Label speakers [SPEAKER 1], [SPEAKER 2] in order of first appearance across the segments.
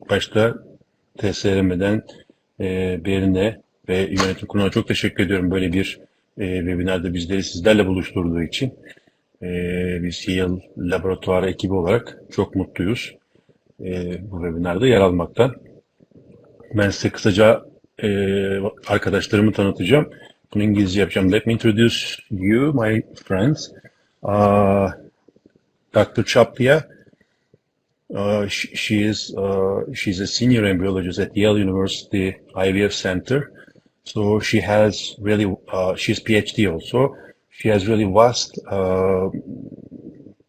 [SPEAKER 1] İlk başta TSRM'den Berin'e ve yönetim kuruluna çok teşekkür ediyorum böyle bir webinarda bizleri sizlerle buluşturduğu için. Biz Yale laboratuvarı ekibi olarak çok mutluyuz bu webinarda yer almaktan. Ben size kısaca arkadaşlarımı tanıtacağım. Bunu İngilizce yapacağım. Let me introduce you, my friends. Dr. Chaplia. She's a senior embryologist at Yale University IVF Center. So she has really she's PhD also. She has really vast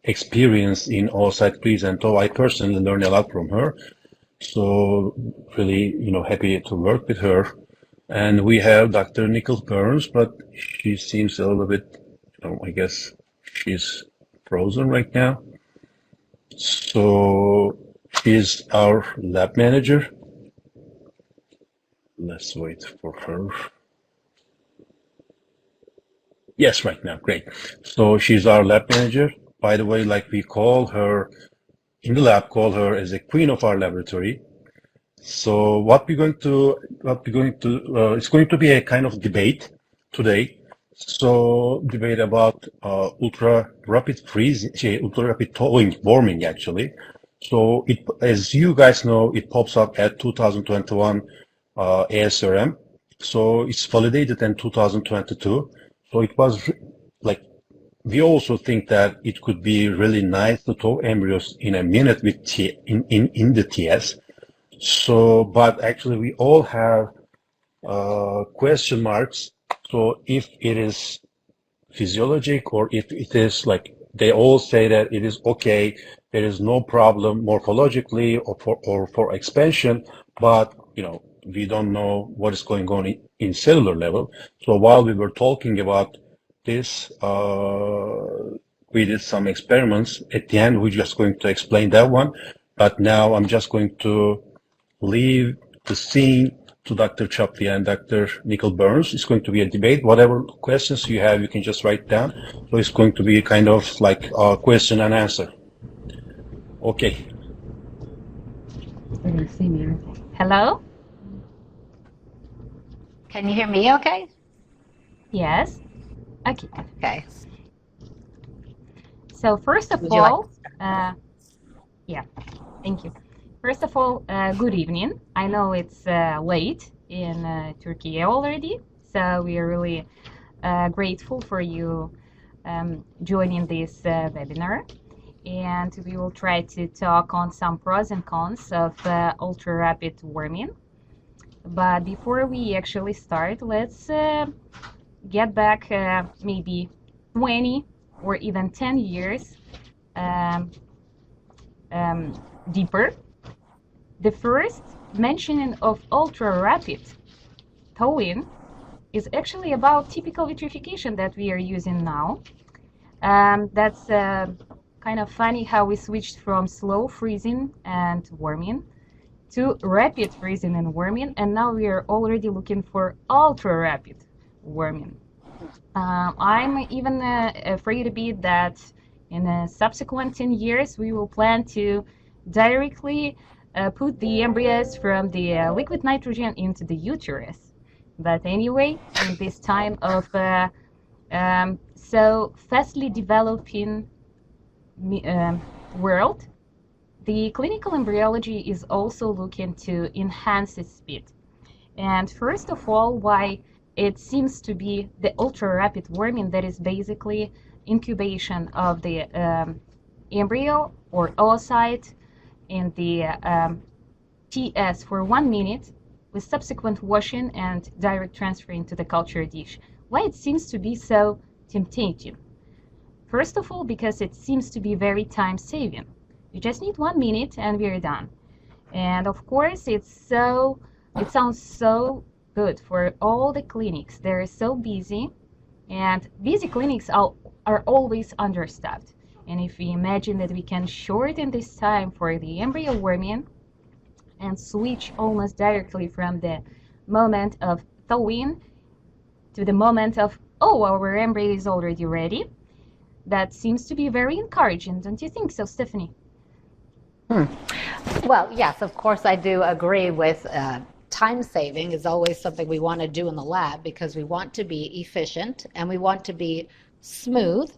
[SPEAKER 1] experience in oocyte freeze, and so I personally learned a lot from her. So really, happy to work with her. And we have Dr. Nichols Burns, but she seems a little bit, I guess she's frozen right now. So she's our lab manager. Let's wait for her. Yes, right now, great. So she's our lab manager. By the way, like we call her in the lab, call her as a queen of our laboratory. So it's going to be a kind of debate today. So debate about ultra rapid freezing, ultra rapid thawing, warming actually. So as you guys know, it pops up at 2021 ASRM. So it's validated in 2022. So it was like, we also think that it could be really nice to thaw embryos in a minute with in the TS. So, but actually we all have question marks. So if it is physiologic or if it is like, they all say that it is okay, there is no problem morphologically or for expansion, but we don't know what is going on in cellular level. So while we were talking about this, we did some experiments. At the end, we're just going to explain that one. But now I'm just going to leave the scene to Dr. Chaplia and Dr. Nichols Burns. It's going to be a debate. Whatever questions you have, you can just write down. So it's going to be kind of like a question and answer. Okay.
[SPEAKER 2] Let me see me. Hello?
[SPEAKER 3] Can you hear me okay?
[SPEAKER 2] Yes. Okay.
[SPEAKER 3] Okay.
[SPEAKER 2] So first of
[SPEAKER 3] Would you like
[SPEAKER 2] all, yeah, thank you. First of all, good evening. I know it's late in Turkey already, so we are really grateful for you joining this webinar. And we will try to talk on some pros and cons of ultra-rapid warming. But before we actually start, let's get back maybe 20 or even 10 years deeper. The first mentioning of ultra-rapid thawing is actually about typical vitrification that we are using now. That's kind of funny how we switched from slow freezing and warming to rapid freezing and warming, and now we are already looking for ultra-rapid warming. I'm even afraid a bit that in the subsequent 10 years we will plan to directly put the embryos from the liquid nitrogen into the uterus. But anyway, in this time of so fastly developing world, the clinical embryology is also looking to enhance its speed. And first of all, why it seems to be the ultra-rapid warming, that is basically incubation of the embryo or oocyte in the TS for 1 minute with subsequent washing and direct transfer into the culture dish. Why it seems to be so tempting? First of all, because it seems to be very time-saving. You just need 1 minute and we're done. And of course, it sounds so good for all the clinics. They're so busy, and busy clinics are always understaffed. And if we imagine that we can shorten this time for the embryo warming and switch almost directly from the moment of thawing to the moment of, oh, our embryo is already ready, that seems to be very encouraging, don't you think so, Stephanie?
[SPEAKER 3] Well, yes, of course, I do agree with time saving is always something we want to do in the lab because we want to be efficient and we want to be smooth,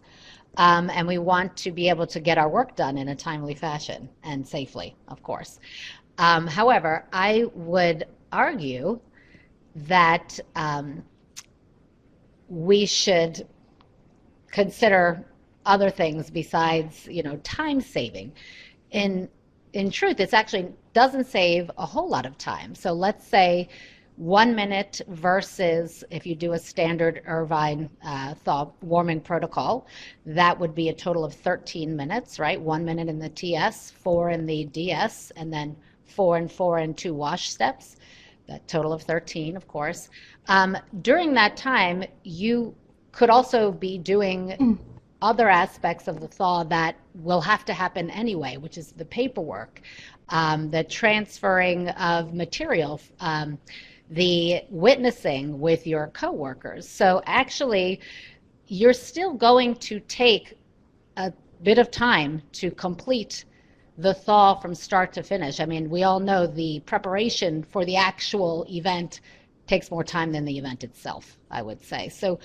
[SPEAKER 3] and we want to be able to get our work done in a timely fashion and safely, of course. However, I would argue that we should consider other things besides, time saving. In truth, it actually doesn't save a whole lot of time. So let's say 1 minute versus if you do a standard Irvine thaw warming protocol, that would be a total of 13 minutes, right? 1 minute in the TS, 4 in the DS, and then 4 and 4 and 2 wash steps. That total of 13, of course. During that time, you could also be doing other aspects of the thaw that will have to happen anyway, which is the paperwork, the transferring of material, the witnessing with your coworkers. So actually, you're still going to take a bit of time to complete the thaw from start to finish. I mean, we all know the preparation for the actual event takes more time than the event itself, I would say. So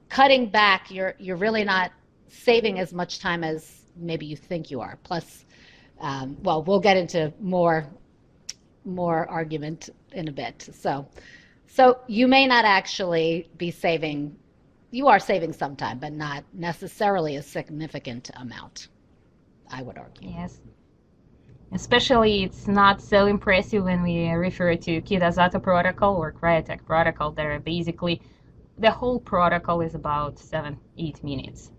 [SPEAKER 3] cutting back, you're really not saving as much time as maybe you think you are. Plus, well, we'll get into more argument in a bit. So you may not actually be saving, you are saving some time, but not necessarily a significant amount, I would argue.
[SPEAKER 2] Yes. Especially, it's not so impressive when we refer to Kitazato protocol or Cryotech protocol. They're basically, the whole protocol is about 7-8 minutes.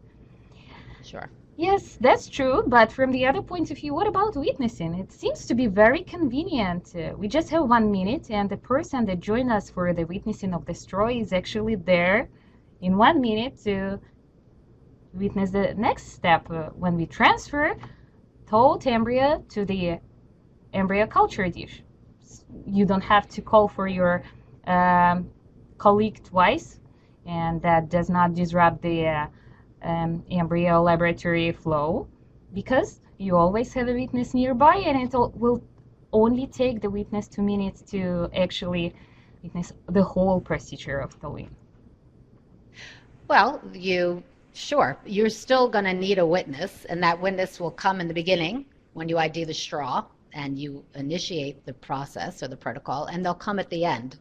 [SPEAKER 3] Sure.
[SPEAKER 2] Yes, that's true, but from the other point of view, what about witnessing? It seems to be very convenient. We just have 1 minute, and the person that joined us for the witnessing of the straw is actually there in 1 minute to witness the next step when we transfer thawed embryo to the embryo culture dish. You don't have to call for your colleague twice, and that does not disrupt the embryo laboratory flow, because you always have a witness nearby, and it will only take the witness 2 minutes to actually witness the whole procedure of thawing.
[SPEAKER 3] Well, you're still going to need a witness, and that witness will come in the beginning when you ID the straw and you initiate the process or the protocol, and they'll come at the end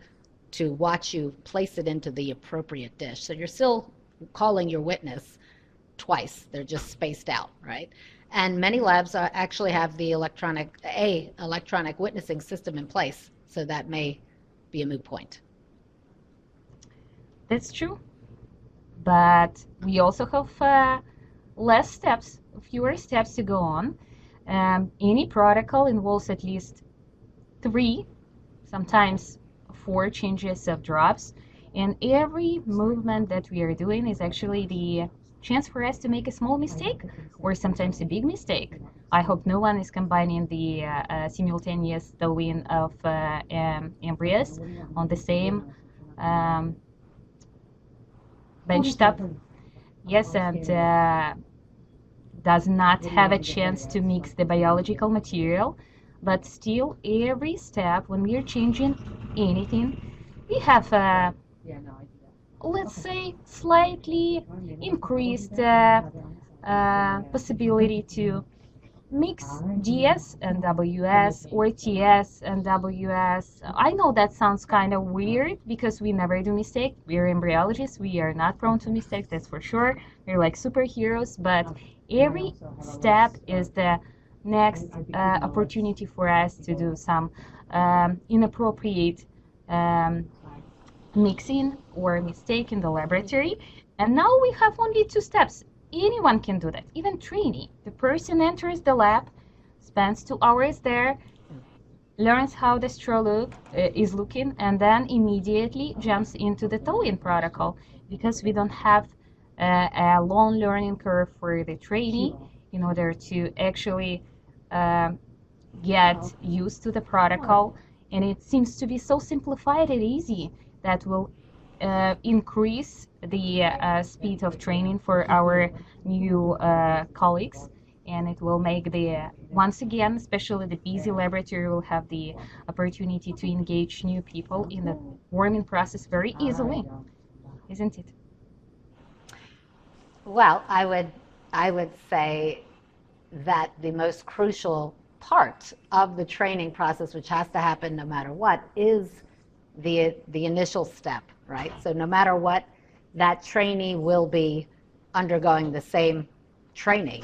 [SPEAKER 3] to watch you place it into the appropriate dish. So you're still calling your witness twice. They're just spaced out, right? And many labs actually have the electronic witnessing system in place, so that may be a moot point.
[SPEAKER 2] That's true. But we also have less steps, fewer steps to go on. Any protocol involves at least 3, sometimes 4 changes of drops, and every movement that we are doing is actually the chance for us to make a small mistake or sometimes a big mistake. I hope no one is combining the simultaneous thawing of embryos on the same bench top. Yes, and does not have a chance to mix the biological material, but still every step when we are changing anything, we have let's say slightly increased possibility to mix DS and WS or TS and WS. I know that sounds kind of weird because we never do mistake. We're embryologists. We are not prone to mistakes, that's for sure. We're like superheroes, but every step is the next opportunity for us to do some inappropriate mixing or mistake in the laboratory. And now we have only 2 steps. Anyone can do that, even trainee. The person enters the lab, spends 2 hours there, learns how the straw is looking, and then immediately jumps into the thawing protocol, because we don't have a long learning curve for the trainee in order to actually get used to the protocol. And it seems to be so simplified and easy that will increase the speed of training for our new colleagues. and it will make the, once again, especially the busy laboratory will have the opportunity to engage new people in the warming process very easily, isn't it?
[SPEAKER 3] Well, I would say that the most crucial part of the training process, which has to happen no matter what, is the initial step, right? So no matter what, that trainee will be undergoing the same training.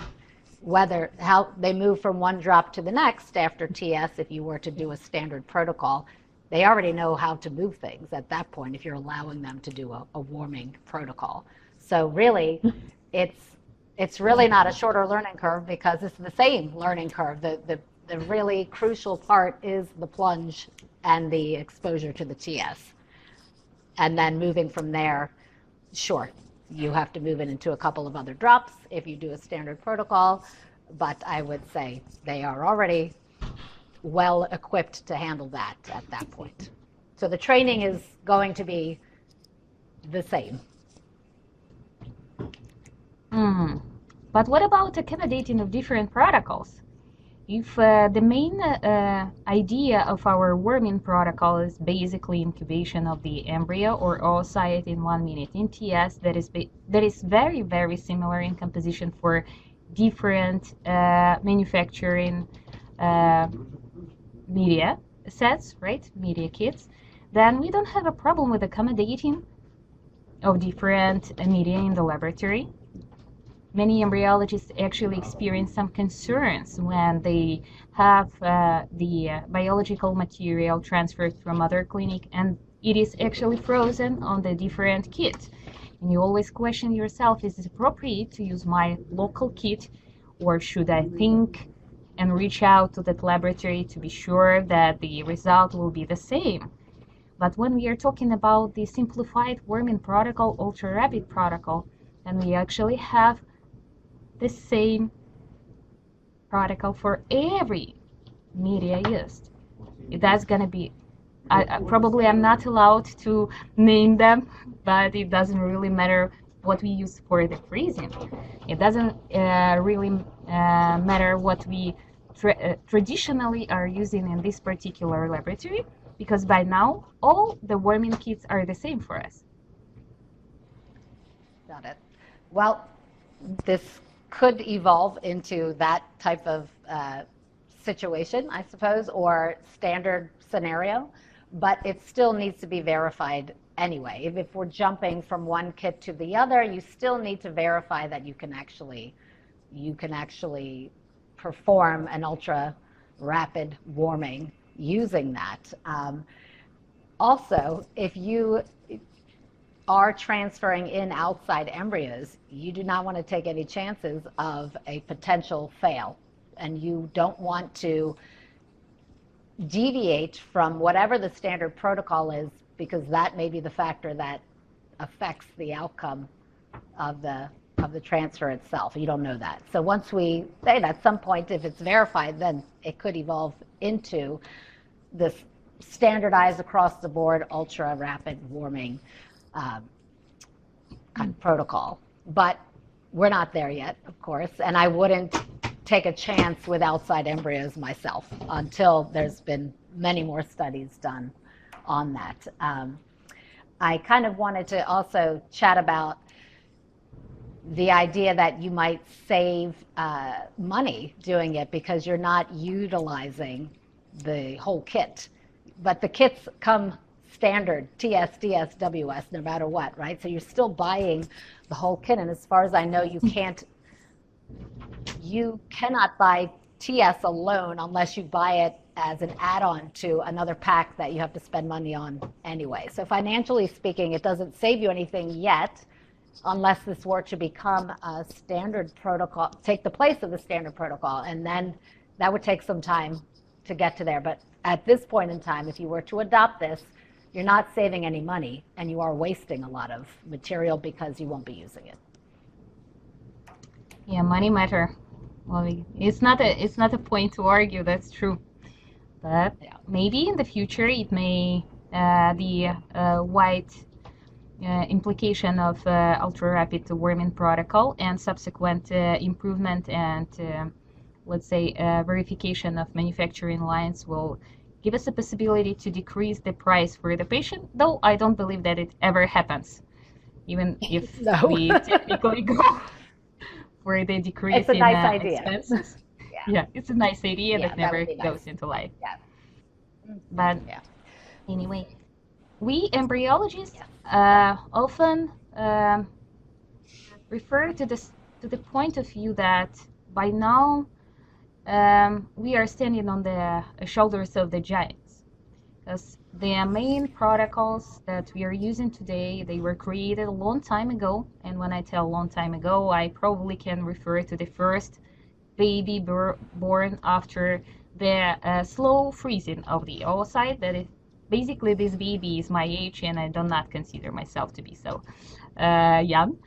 [SPEAKER 3] Whether how they move from one drop to the next after TS, if you were to do a standard protocol, they already know how to move things at that point if you're allowing them to do a warming protocol. So really, it's really not a shorter learning curve because it's the same learning curve. The really crucial part is the plunge and the exposure to the TS. And then moving from there, sure, you have to move it into a couple of other drops if you do a standard protocol, but I would say they are already well equipped to handle that at that point. So the training is going to be the same.
[SPEAKER 2] But what about accommodating of different protocols? If the main idea of our warming protocol is basically incubation of the embryo or oocyte in 1 minute in TS, that is very, very similar in composition for different manufacturing media sets, right? Media kits, then we don't have a problem with accommodating of different media in the laboratory. Many embryologists actually experience some concerns when they have the biological material transferred from other clinic and it is actually frozen on the different kit. And you always question yourself, is it appropriate to use my local kit, or should I think and reach out to that laboratory to be sure that the result will be the same? But when we are talking about the simplified warming protocol, ultra-rapid protocol, then we actually have the same protocol for every media used. That's going to be, probably I'm not allowed to name them, but it doesn't really matter what we use for the freezing. It doesn't really matter what we traditionally are using in this particular laboratory, because by now all the warming kits are the same for us.
[SPEAKER 3] Got it. Well, this could evolve into that type of situation, I suppose, or standard scenario, but it still needs to be verified anyway. If we're jumping from one kit to the other, you still need to verify that you can actually perform an ultra rapid warming using that. Also, if you are transferring in outside embryos, you do not want to take any chances of a potential fail, and you don't want to deviate from whatever the standard protocol is, because that may be the factor that affects the outcome of the transfer itself. You don't know that. So once we say that, at some point, if it's verified, then it could evolve into this standardized across the board ultra rapid warming kind of protocol. But we're not there yet, of course, and I wouldn't take a chance with outside embryos myself until there's been many more studies done on that. I kind of wanted to also chat about the idea that you might save money doing it because you're not utilizing the whole kit. But the kits come standard, TS, DS, WS, no matter what, right? So you're still buying the whole kit, and as far as I know, you cannot buy TS alone unless you buy it as an add-on to another pack that you have to spend money on anyway. So financially speaking, it doesn't save you anything yet, unless this were to become a standard protocol, take the place of the standard protocol, and then that would take some time to get to there. But at this point in time, if you were to adopt this, you're not saving any money, and you are wasting a lot of material because you won't be using it.
[SPEAKER 2] Yeah, money matter. Well, it's not a point to argue. That's true. But maybe in the future it may the white implication of ultra-rapid warming protocol and subsequent improvement and let's say verification of manufacturing lines will give us a possibility to decrease the price for the patient, though I don't believe that it ever happens, even if
[SPEAKER 3] No.
[SPEAKER 2] we technically go for the decrease
[SPEAKER 3] It's a
[SPEAKER 2] in
[SPEAKER 3] nice idea.
[SPEAKER 2] expenses.
[SPEAKER 3] Yeah.
[SPEAKER 2] Yeah, it's a nice idea
[SPEAKER 3] Yeah,
[SPEAKER 2] that
[SPEAKER 3] that
[SPEAKER 2] never
[SPEAKER 3] would be nice.
[SPEAKER 2] goes into life.
[SPEAKER 3] Yeah.
[SPEAKER 2] But
[SPEAKER 3] Yeah.
[SPEAKER 2] anyway, we embryologists
[SPEAKER 3] Yeah.
[SPEAKER 2] often refer to the point of view that by now we are standing on the shoulders of the giants, because the main protocols that we are using today, they were created a long time ago. And when I tell long time ago, I probably can refer to the first baby born after the slow freezing of the oocyte. That is basically, this baby is my age, and I do not consider myself to be so young.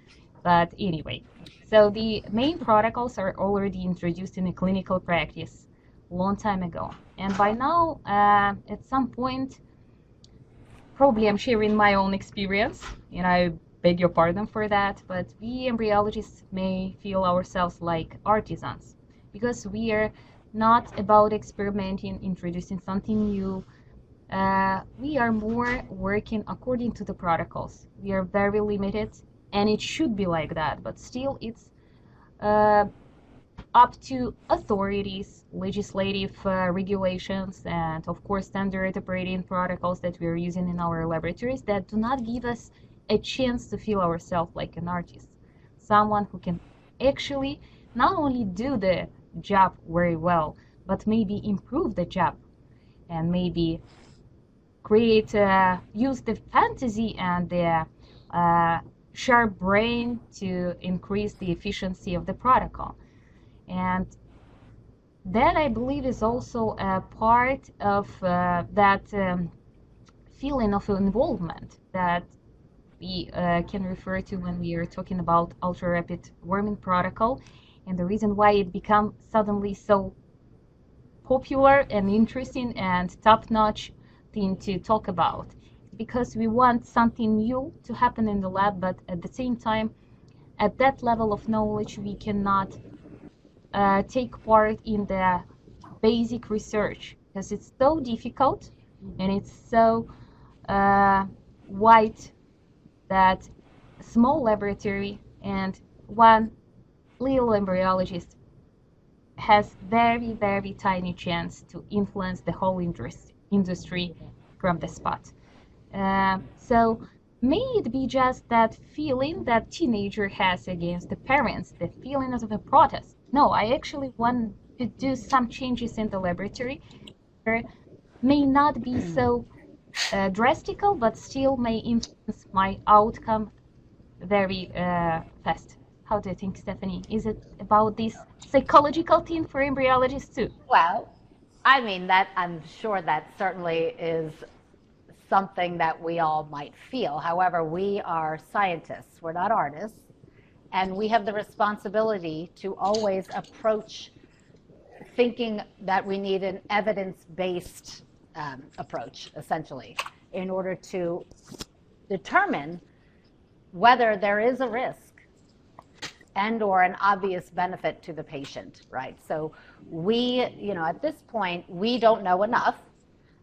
[SPEAKER 2] But anyway, so the main protocols are already introduced in a clinical practice long time ago. And by now, at some point, probably I'm sharing my own experience, and I beg your pardon for that, but we embryologists may feel ourselves like artisans, because we are not about experimenting, introducing something new. We are more working according to the protocols. We are very limited, and it should be like that, but still it's up to authorities, legislative regulations, and of course standard operating protocols that we are using in our laboratories that do not give us a chance to feel ourselves like an artist, someone who can actually not only do the job very well, but maybe improve the job and maybe create, use the fantasy and the sharp brain to increase the efficiency of the protocol. And that, I believe, is also a part of that feeling of involvement that we can refer to when we are talking about ultra-rapid warming protocol, and the reason why it became suddenly so popular and interesting and top-notch thing to talk about, because we want something new to happen in the lab, but at the same time, at that level of knowledge, we cannot take part in the basic research, because it's so difficult and it's so wide that a small laboratory and one little embryologist has very, very tiny chance to influence the whole industry from the spot. So may it be just that feeling that teenager has against the parents, the feeling of a protest. No, I actually want to do some changes in the laboratory. There may not be so drastical, but still may influence my outcome very fast. How do you think, Stephanie? Is it about this psychological thing for embryologists too?
[SPEAKER 3] Well, I mean, that I'm sure that certainly is something that we all might feel. However, we are scientists, we're not artists, and we have the responsibility to always approach thinking that we need an evidence-based approach, essentially, in order to determine whether there is a risk and or an obvious benefit to the patient, right? So we, at this point, we don't know enough.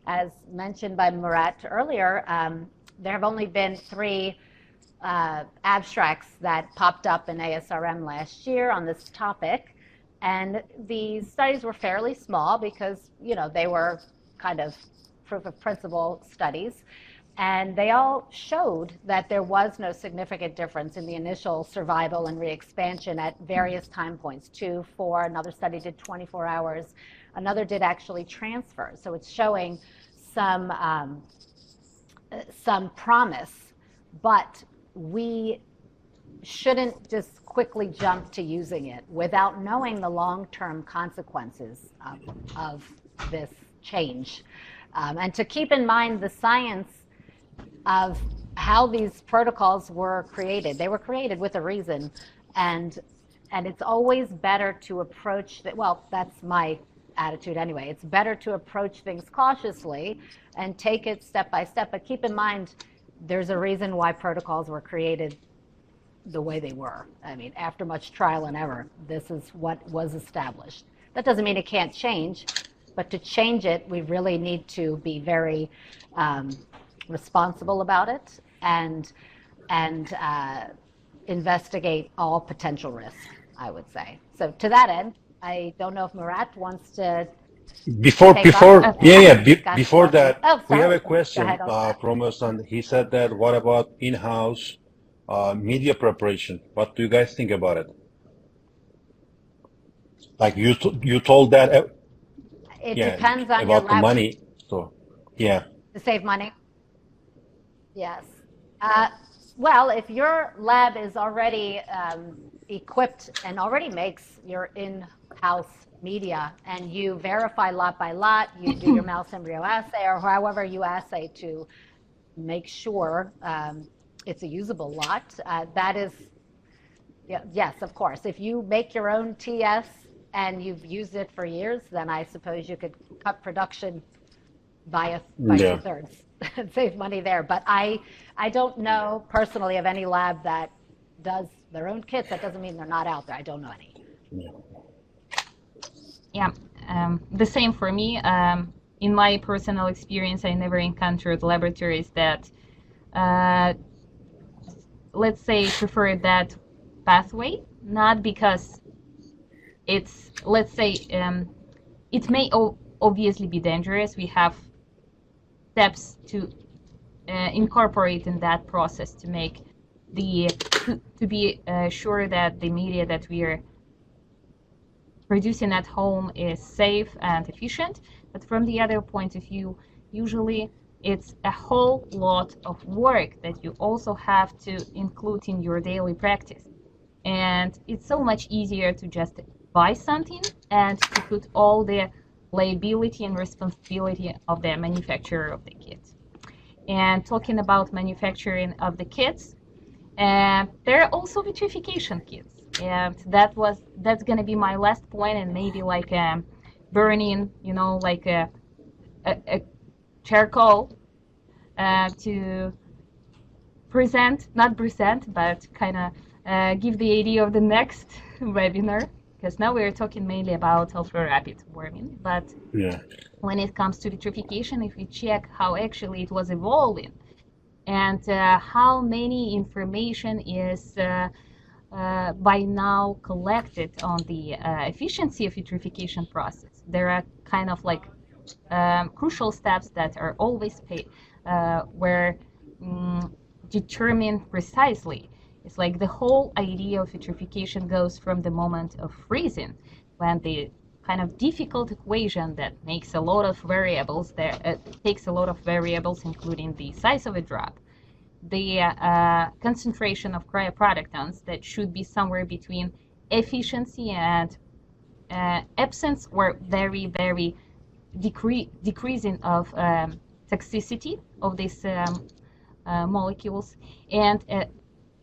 [SPEAKER 3] As mentioned by Murat earlier, there have only been 3 abstracts that popped up in ASRM last year on this topic. And these studies were fairly small because, they were kind of proof of principle studies. And they all showed that there was no significant difference in the initial survival and re-expansion at various time points, 2, 4, another study did 24 hours, another did actually transfer. So it's showing some promise, but we shouldn't just quickly jump to using it without knowing the long-term consequences of this change. And to keep in mind the science of how these protocols were created. They were created with a reason, and it's always better to approach that. Well, that's my attitude anyway. It's better to approach things cautiously and take it step by step, but keep in mind there's a reason why protocols were created the way they were. I mean, after much trial and error, this is what was established. That doesn't mean it can't change, but to change it, we really need to be very responsible about it and investigate all potential risk, I would say. So to that end, I don't know if Murat wants to
[SPEAKER 1] Before,
[SPEAKER 3] take
[SPEAKER 1] before,
[SPEAKER 3] off.
[SPEAKER 1] yeah, yeah.
[SPEAKER 3] Got
[SPEAKER 1] Before
[SPEAKER 3] questions.
[SPEAKER 1] that,
[SPEAKER 3] Oh,
[SPEAKER 1] we have
[SPEAKER 3] sorry.
[SPEAKER 1] a
[SPEAKER 3] Go
[SPEAKER 1] question
[SPEAKER 3] ahead, Olga.
[SPEAKER 1] from us, and he said that what about in-house media preparation? What do you guys think about it? Like you told that,
[SPEAKER 3] It
[SPEAKER 1] yeah,
[SPEAKER 3] depends on your
[SPEAKER 1] about the
[SPEAKER 3] lab
[SPEAKER 1] money. So, yeah,
[SPEAKER 3] to save money. Yes. Well, if your lab is already equipped and already makes your in-house media and you verify lot by lot, you do your mouse embryo assay or however you assay to make sure it's a usable lot, that is, yes, of course. If you make your own TS and you've used it for years, then I suppose you could cut production by
[SPEAKER 1] yeah,
[SPEAKER 3] 2/3 and save money there. But I don't know personally of any lab that does their own kits. That doesn't mean they're not out there. I don't know any.
[SPEAKER 2] Yeah, the same for me. In my personal experience, I never encountered laboratories that, let's say, prefer that pathway, not because it's, let's say, it may obviously be dangerous. We have steps to incorporate in that process to make to be sure that the media that we are producing at home is safe and efficient. But from the other point of view, usually it's a whole lot of work that you also have to include in your daily practice. And it's so much easier to just buy something and to put all the liability and responsibility of the manufacturer of the kit. And talking about manufacturing of the kits, there are also vitrification kits. And that's gonna be my last point, and maybe like burning, like a charcoal to not present, but kind of give the idea of the next webinar, because now we're talking mainly about ultra-rapid warming. But
[SPEAKER 1] yeah,
[SPEAKER 2] when it comes to vitrification, if we check how actually it was evolving and how many information is by now collected on the efficiency of vitrification process, there are kind of like crucial steps that are always were determined precisely. It's like the whole idea of vitrification goes from the moment of freezing, when the kind of difficult equation that makes a lot of variables takes a lot of variables, including the size of a drop, the concentration of cryoprotectants that should be somewhere between efficiency and absence or very, very decreasing of toxicity of these molecules, and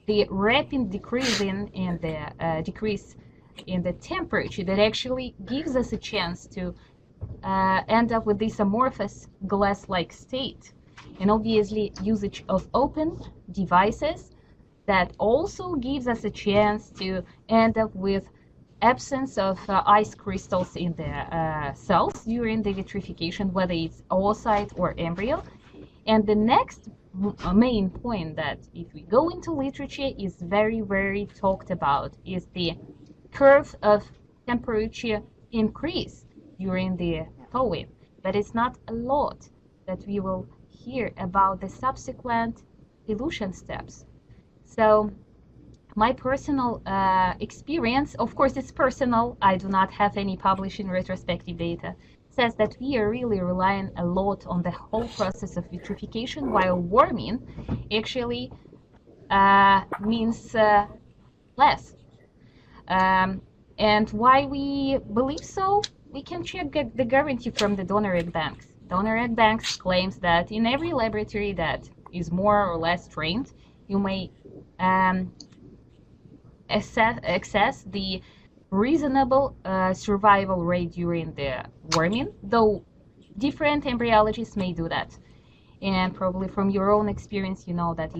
[SPEAKER 2] the rapid decreasing in the decrease in the temperature that actually gives us a chance to end up with this amorphous glass-like state. And obviously usage of open devices that also gives us a chance to end up with absence of ice crystals in the cells during the vitrification, whether it's oocyte or embryo. And the next main point that if we go into literature is very, very talked about is the curve of temperature increase during the thawing. But it's not a lot that we will hear about the subsequent dilution steps. So my personal experience, of course it's personal, I do not have any publishing retrospective data, says that we are really relying a lot on the whole process of vitrification, while warming actually means less. And why we believe so? We can check the guarantee from the donor egg banks. Donor egg banks claims that in every laboratory that is more or less trained, you may access the reasonable survival rate during the warming, though different embryologists may do that. And probably from your own experience, you know that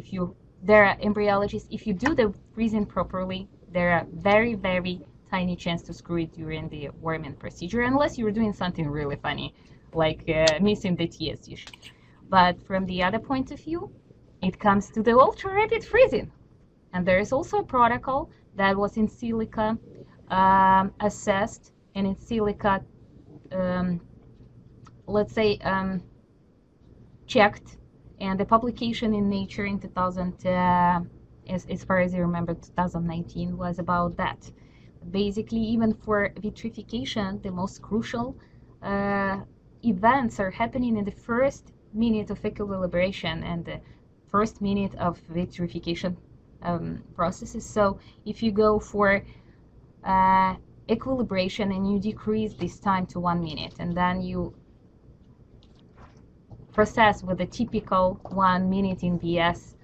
[SPEAKER 2] there are embryologists, if you do the freezing properly, there are very, very tiny chance to screw it during the warming procedure, unless you're doing something really funny, like missing the TS usually. But from the other point of view, it comes to the ultra-rapid freezing. And there is also a protocol that was in silica assessed, and in silica, let's say, checked, and the publication in Nature in 2000, as far as I remember, 2019 was about that. Basically, even for vitrification, the most crucial events are happening in the first minute of equilibration and the first minute of vitrification processes. So if you go for equilibration and you decrease this time to 1 minute, and then you process with a typical 1 minute in VS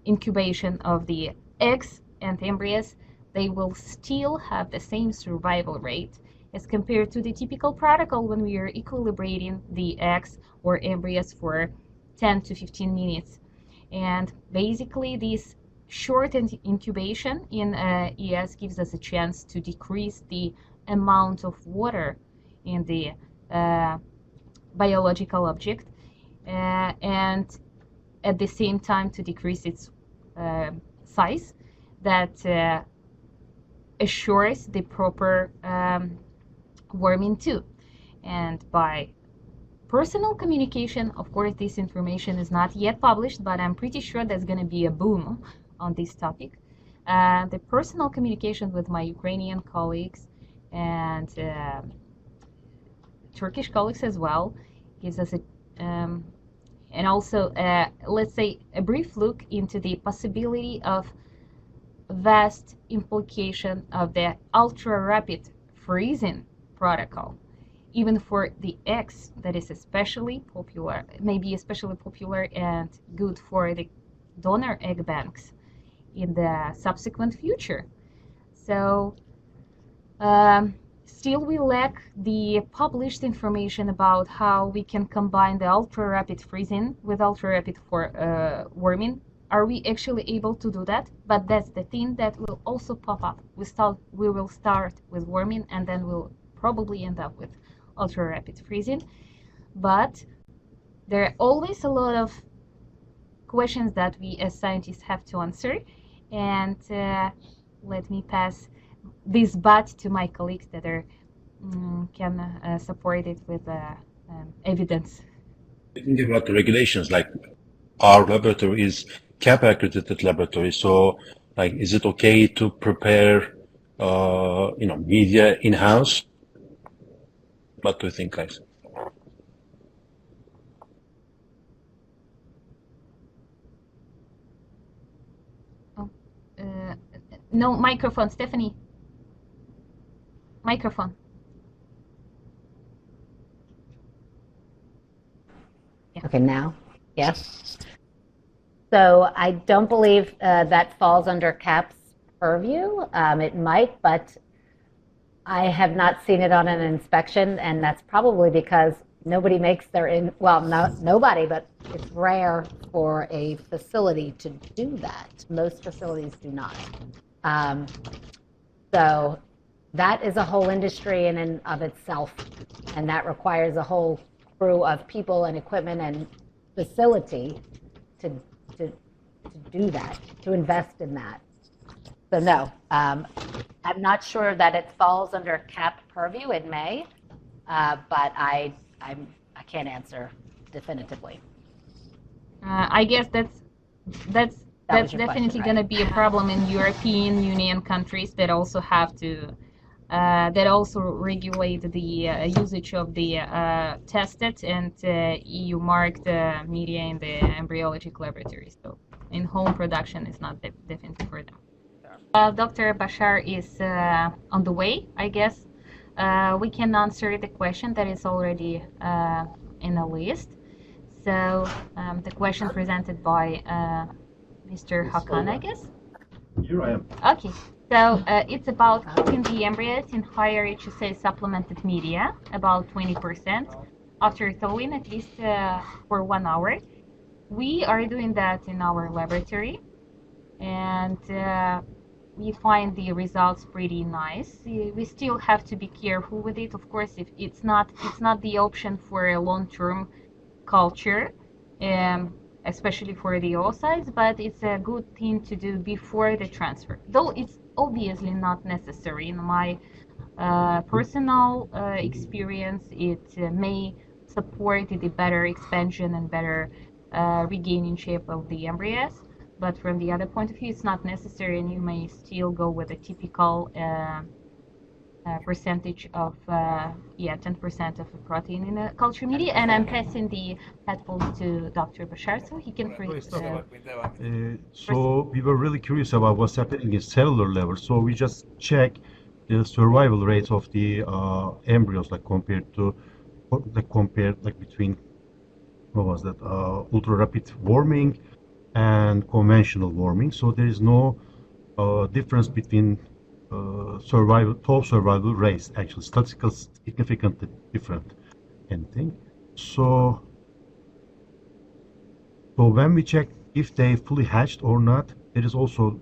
[SPEAKER 2] incubation of the eggs and embryos, they will still have the same survival rate as compared to the typical protocol when we are equilibrating the eggs or embryos for 10 to 15 minutes. And basically this short incubation in ES gives us a chance to decrease the amount of water in the biological object, and at the same time to decrease its size, that assures the proper warming too. And by personal communication, of course this information is not yet published, but I'm pretty sure there's going to be a boom on this topic. The personal communication with my Ukrainian colleagues and Turkish colleagues as well gives us a and also let's say a brief look into the possibility of vast implication of the ultra-rapid freezing protocol, even for the eggs, that is especially popular, maybe especially popular and good for the donor egg banks in the subsequent future. So still we lack the published information about how we can combine the ultra-rapid freezing with ultra-rapid for warming. Are we actually able to do that? But that's the thing that will also pop up. We will start with warming, and then we'll probably end up with ultra-rapid freezing. But there are always a lot of questions that we as scientists have to answer. And let me pass this bat to my colleagues that are can support it with evidence.
[SPEAKER 1] Thinking about the regulations, like our laboratory is CAP accredited laboratory, so like, is it okay to prepare, media in-house? What do you think, guys?
[SPEAKER 2] Oh, no microphone, Stephanie. Microphone.
[SPEAKER 3] Yeah. Okay, now? Yes. So I don't believe that falls under CAP's purview. It might, but I have not seen it on an inspection, and that's probably because nobody makes nobody, but it's rare for a facility to do that. Most facilities do not. So that is a whole industry in and of itself, and that requires a whole crew of people and equipment and facility to do that, to invest in that. So no, I'm not sure that it falls under CAP purview. It may, but I can't answer definitively.
[SPEAKER 2] I guess that's definitely going to be a problem in European Union countries that also have to that also regulate the usage of the tested and EU marked media in the embryologic laboratories. So in-home production is not definitely for them. Dr. Başar is on the way, I guess. We can answer the question that is already in the list. So the question presented by Mr. Hakan, I guess.
[SPEAKER 1] Here I am.
[SPEAKER 2] Okay. So it's about keeping the embryos in higher HSA supplemented media, about 20%. after thawing at least for 1 hour. We are doing that in our laboratory, and we find the results pretty nice. We still have to be careful with it, of course. If it's not the option for a long-term culture, especially for the oocytes, but it's a good thing to do before the transfer. Though it's obviously not necessary. In my personal experience, it may support the better expansion and better regaining shape of the embryos. But from the other point of view, it's not necessary, and you may still go with a typical percentage of 10% of the protein in a culture media. And I'm passing the headphones to Dr. Başar so he can
[SPEAKER 4] So we were really curious about what's happening in cellular level. So we just check the survival rates of the embryos, like compared between what was that ultra rapid warming and conventional warming. So there is no difference between top survival rates, actually statistical significantly different anything. So when we check if they fully hatched or not, there is also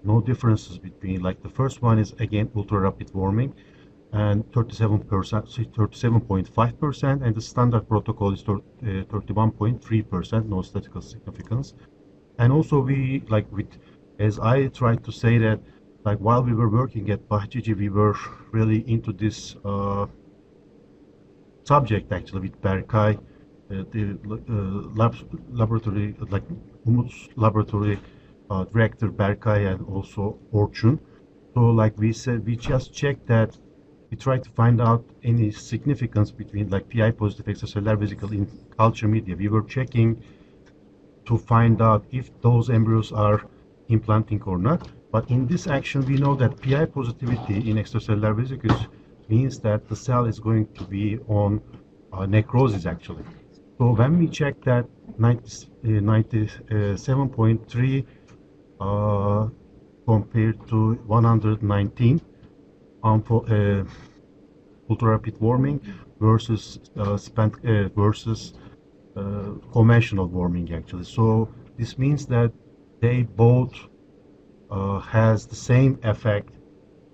[SPEAKER 4] no differences between, like the first one is again ultra rapid warming and 37.5%, and the standard protocol is 31.3%, no statistical significance. And also we, like as I tried to say that, like while we were working at Bahçeci, we were really into this subject actually with Berkay, the laboratory, like Umut's laboratory director Berkay, and also Orçun. So like we said, we just checked that, we tried to find out any significance between like PI positive extracellular vesicle in culture media. We were checking to find out if those embryos are implanting or not. But in this action, we know that PI positivity in extracellular vesicles means that the cell is going to be on necrosis actually. So when we check that 97.3 compared to 119 ultra rapid warming versus conventional warming actually. So this means that they both has the same effect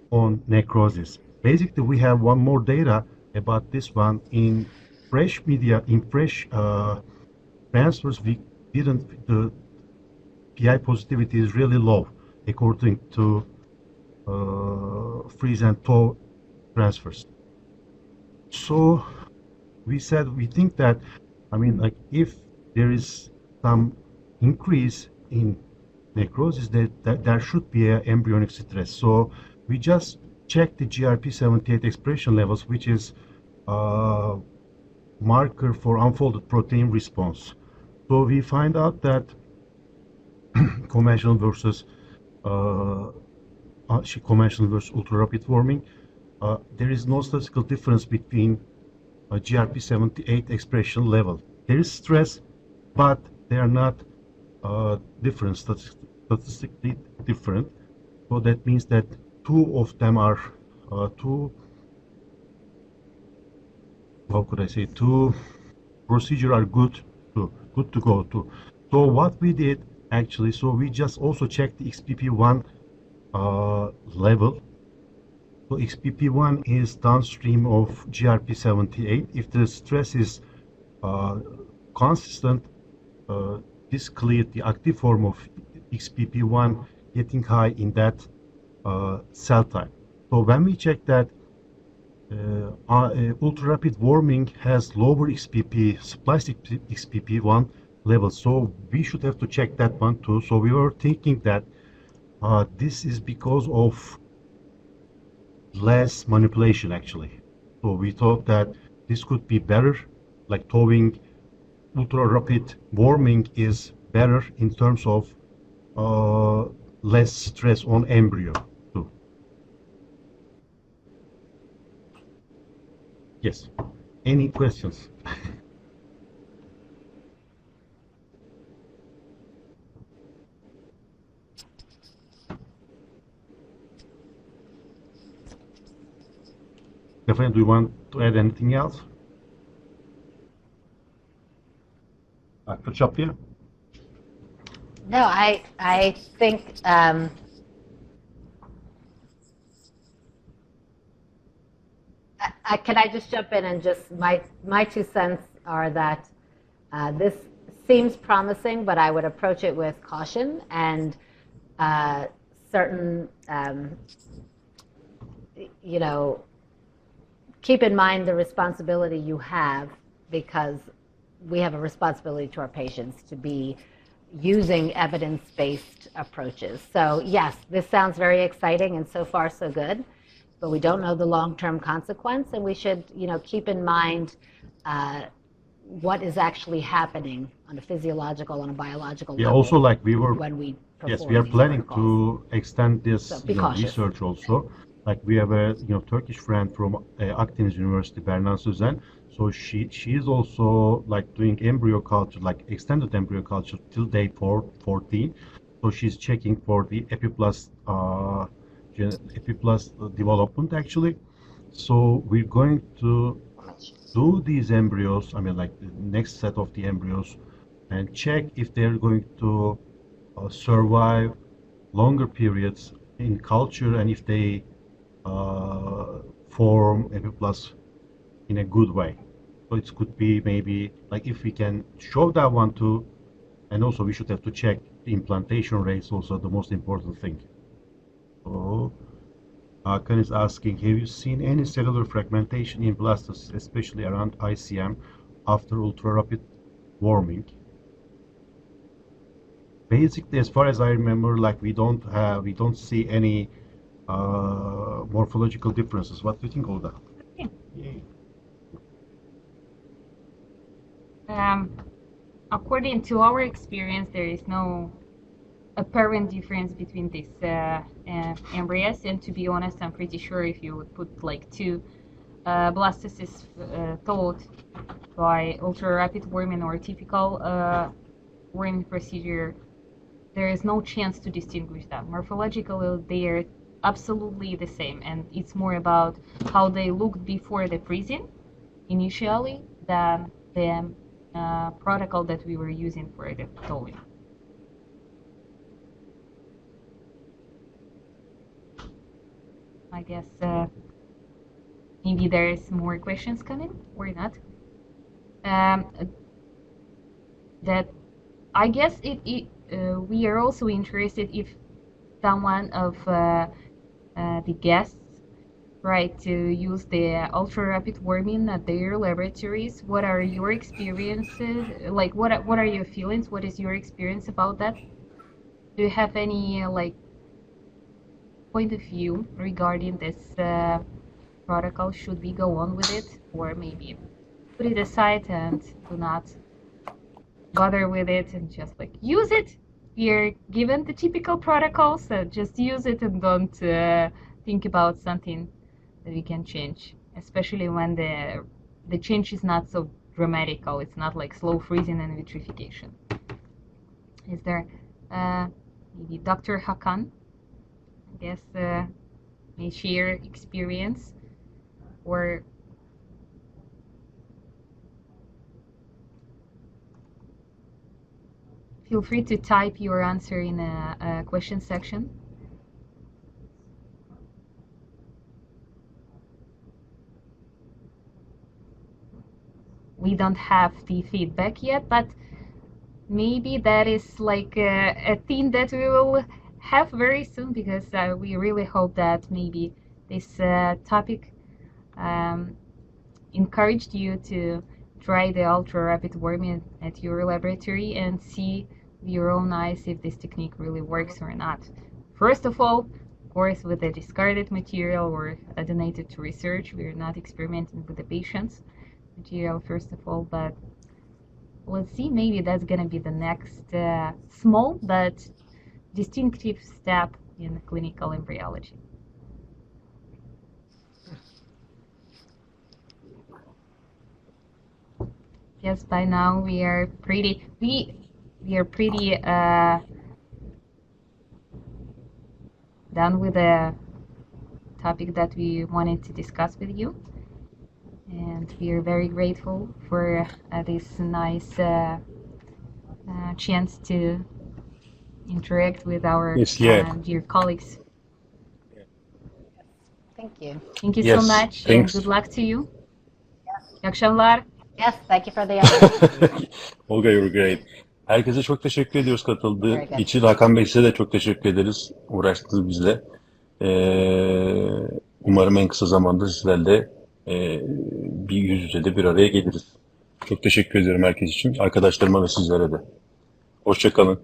[SPEAKER 4] on necrosis. Basically, we have one more data about this one in fresh media, in fresh transfers. We didn't, the PI positivity is really low according to freeze and thaw transfers. So we said, we think that, I mean, like if there is some increase in necrosis, that there should be an embryonic stress. So we just checked the GRP78 expression levels, which is a marker for unfolded protein response. So we find out that conventional versus ultra rapid warming, there is no statistical difference between GRP78 expression level. There is stress, but they are not different, statistically different. So that means that two of them are two procedure are good to go to. So what we did actually, so we just also checked the XPP1 level. So XPP1 is downstream of GRP78. If the stress is consistent, this cleared the active form of XPP1 getting high in that cell type. So when we check that ultra rapid warming has lower XPP, spliced XPP1 levels, so we should have to check that one too. So we were thinking that this is because of less manipulation actually. So we thought that this could be better, like thawing, ultra rapid warming is better in terms of less stress on embryo too. Yes. Any questions? Stefan, do you want to add anything else? Dr. Chaplia?
[SPEAKER 3] No, I think can I just jump in and just my 2 cents are that this seems promising, but I would approach it with caution and certain you know, keep in mind the responsibility you have, because we have a responsibility to our patients to be using evidence-based approaches. So yes, this sounds very exciting and so far so good, but we don't know the long-term consequence, and we should, keep in mind what is actually happening on a physiological, on a biological
[SPEAKER 4] Yeah,
[SPEAKER 3] level.
[SPEAKER 4] also like we were,
[SPEAKER 3] when we
[SPEAKER 4] yes, we are
[SPEAKER 3] these
[SPEAKER 4] planning
[SPEAKER 3] protocols.
[SPEAKER 4] to extend this
[SPEAKER 3] So be cautious.
[SPEAKER 4] research also. Like we have a Turkish friend from Akdeniz University, Bernan Sözen. So she is also like doing embryo culture, like extended embryo culture till day 14. So she's checking for the epiplast development actually. So we're going to do these embryos, I mean like the next set of the embryos, and check if they're going to survive longer periods in culture, and if they form epiplast in a good way. So it could be maybe like if we can show that one too, and also we should have to check the implantation rates, also the most important thing. So Hakan is asking, have you seen any cellular fragmentation in blastocysts, especially around ICM, after ultra-rapid warming? Basically, as far as I remember, like we don't see any morphological differences. What do you think, Olga?
[SPEAKER 2] According to our experience, there is no apparent difference between these embryos, and to be honest, I'm pretty sure if you would put like two blastocysts thawed by ultra-rapid warming or typical warming procedure, there is no chance to distinguish them. Morphologically, they are absolutely the same, and it's more about how they looked before the freezing initially than the protocol that we were using for the thawing. I guess maybe there's more questions coming or not. That I guess we are also interested if someone of the guests try to use the ultra-rapid warming at their laboratories. What are your experiences? Like, what are your feelings? What is your experience about that? Do you have any like point of view regarding this protocol? Should we go on with it, or maybe put it aside and do not bother with it and just like use it? We're given the typical protocol, so just use it and don't think about something that we can change, especially when the change is not so dramatical. It's not like slow freezing and vitrification. Is there maybe Dr. Hakan, I guess, may share experience, or feel free to type your answer in a question section. We don't have the feedback yet, but maybe that is like a thing that we will have very soon, because we really hope that maybe this topic encouraged you to try the ultra-rapid warming at your laboratory and see with your own eyes if this technique really works or not. First of all, of course, with the discarded material or donated to research, we're not experimenting with the patient's material, first of all, but let's see, maybe that's gonna be the next small but distinctive step in clinical embryology. Yes, by now we are pretty done with the topic that we wanted to discuss with you, and we are very grateful for this nice chance to interact with our
[SPEAKER 1] Yes, yeah.
[SPEAKER 2] dear colleagues.
[SPEAKER 3] Thank you.
[SPEAKER 2] Thank you
[SPEAKER 1] Yes,
[SPEAKER 2] so much,
[SPEAKER 1] thanks.
[SPEAKER 2] and good luck to you. İyi akşamlar.
[SPEAKER 3] Yes, thank you for the invite.
[SPEAKER 1] Olga, you're great. Herkese çok teşekkür ediyoruz katıldığı
[SPEAKER 3] Very good.
[SPEAKER 1] için. Hakan Bey size de çok teşekkür ederiz. Uğraştınız bizle. Umarım en kısa zamanda sizlerle bir yüz yüze de bir araya geliriz. Çok teşekkür ediyorum herkes için. Arkadaşlarıma ve sizlere de. Hoşça kalın.